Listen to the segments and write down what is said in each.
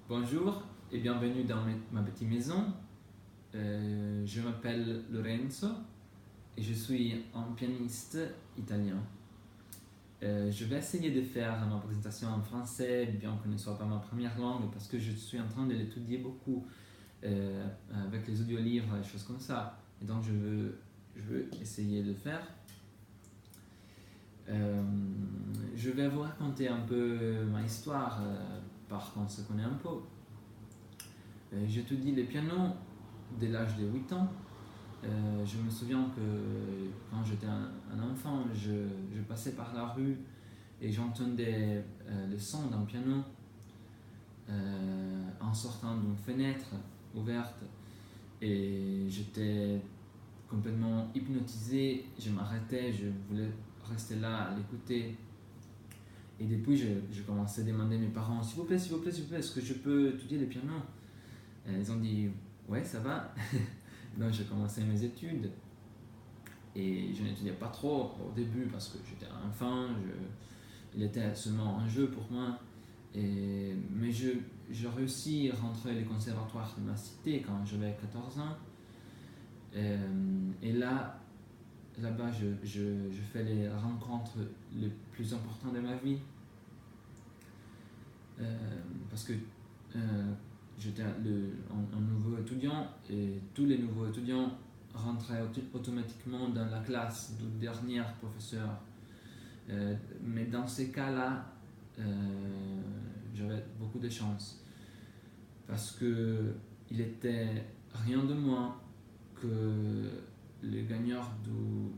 Bonjour et bienvenue dans ma petite maison. Je m'appelle Lorenzo et je suis un pianiste italien. Je vais essayer de faire ma présentation en français, bien que ce ne soit pas ma première langue, parce que je suis en train de l'étudier beaucoup avec les audiolivres et choses comme ça. Et donc je veux essayer de le faire. Je vais vous raconter un peu ma histoire par qu'on se connaît un peu. J'étudie le piano dès l'âge de 8 ans. Je me souviens que quand j'étais un enfant, je passais par la rue et j'entendais le son d'un piano en sortant d'une fenêtre ouverte et j'étais complètement hypnotisé. Je m'arrêtais, je voulais rester là à l'écouter. Et depuis, je commençais à demander à mes parents, s'il vous plaît, est-ce que je peux étudier le piano? Et ils ont dit, ouais, ça va. Donc j'ai commencé mes études et je n'étudiais pas trop au début parce que j'étais un enfant, il était seulement un jeu pour moi. Mais j'ai réussi à rentrer au conservatoire de ma cité quand j'avais 14 ans. Et là-bas, je fais les rencontres les plus importantes de ma vie. Parce que j'étais un nouveau étudiant et tous les nouveaux étudiants rentraient automatiquement dans la classe du dernier professeur. Mais dans ces cas-là, j'avais beaucoup de chance parce qu'il était rien de moins que le gagnant du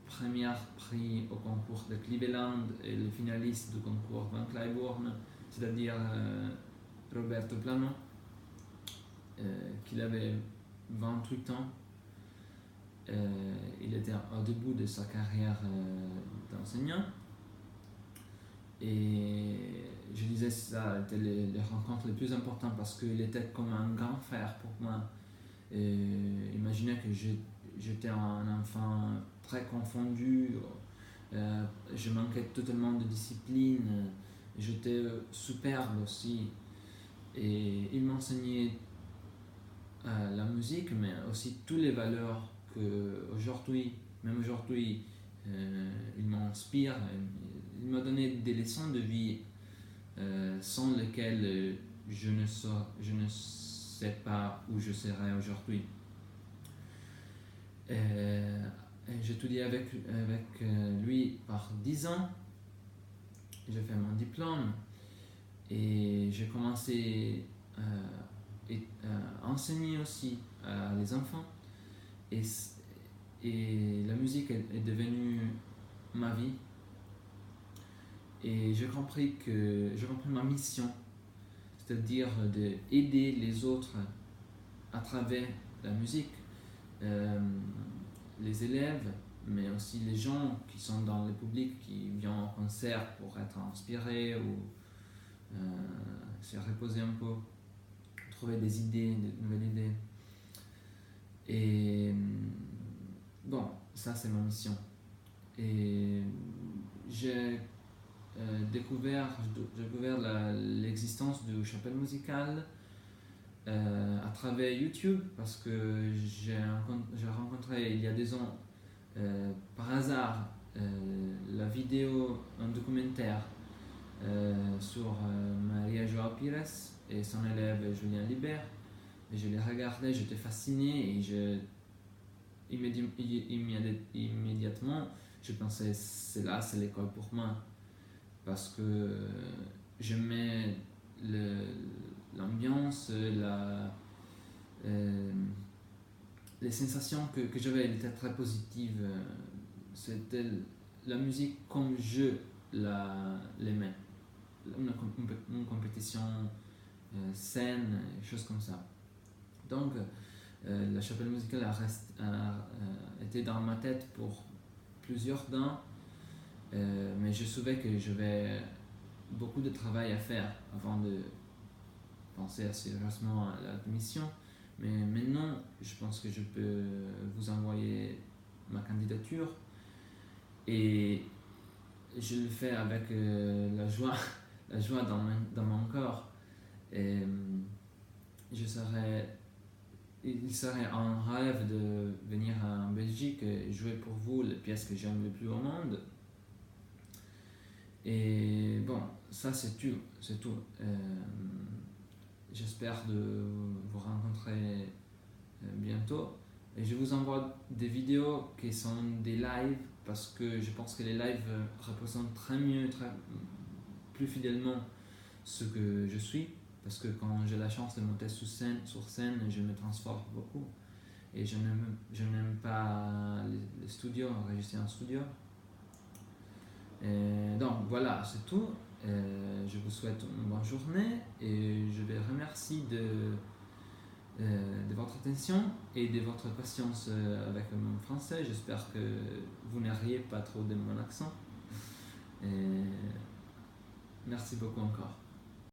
premier prix au concours de Cleveland et le finaliste du concours Van Cliburn, c'est-à-dire Roberto Plano, qu'il avait 28 ans. Il était au début de sa carrière d'enseignant. Et je disais ça était les rencontres les plus importantes parce qu'il était comme un grand frère pour moi. Imaginez que j'étais un enfant très confondu, je manquais totalement de discipline, j'étais superbe aussi. Et il m'enseignait la musique, mais aussi toutes les valeurs que même aujourd'hui, il m'inspire. Il m'a donné des leçons de vie sans lesquelles je ne sais pas où je serais aujourd'hui. J'étudiais avec lui par 10 ans. J'ai fait mon diplôme et j'ai commencé à enseigner aussi à les enfants. Et la musique est devenue ma vie. Et j'ai compris ma mission, c'est-à-dire d'aider les autres à travers la musique, les élèves, mais aussi les gens qui sont dans le public, qui viennent au concert pour être inspirés ou se reposer un peu, trouver des idées, de nouvelles idées. Et bon, ça c'est ma mission. Et j'ai découvert l'existence de chapelle musicale à travers YouTube parce que j'ai rencontré il y a 2 ans par hasard la vidéo, un documentaire sur Maria Joao Pires et son élève Julien Libert. Et je l'ai regardé, j'étais fasciné et immédiatement je pensais c'est l'école pour moi parce que j'aimais l'ambiance, les sensations que j'avais étaient très positives. C'était la musique comme je l'aimais, une compétition saine, choses comme ça. Donc la chapelle musicale a été dans ma tête pour plusieurs temps, mais je savais que j'avais beaucoup de travail à faire avant de penser sérieusement à la mission. Mais maintenant, je pense que je peux vous envoyer ma candidature et je le fais avec la joie dans mon corps. Et il serait un rêve de venir en Belgique et jouer pour vous les pièces que j'aime le plus au monde. Et bon, ça c'est tout. C'est tout. J'espère de vous rencontrer bientôt. Et je vous envoie des vidéos qui sont des lives parce que je pense que les lives représentent très mieux, plus fidèlement ce que je suis. Parce que quand j'ai la chance de monter sur scène, je me transforme beaucoup. Et je n'aime pas les studios, enregistrer en studio. Et donc voilà, c'est tout. Je vous souhaite une bonne journée et je vous remercie de votre attention et de votre patience avec mon français. J'espère que vous n'arriez pas trop de mon accent. Et merci beaucoup encore.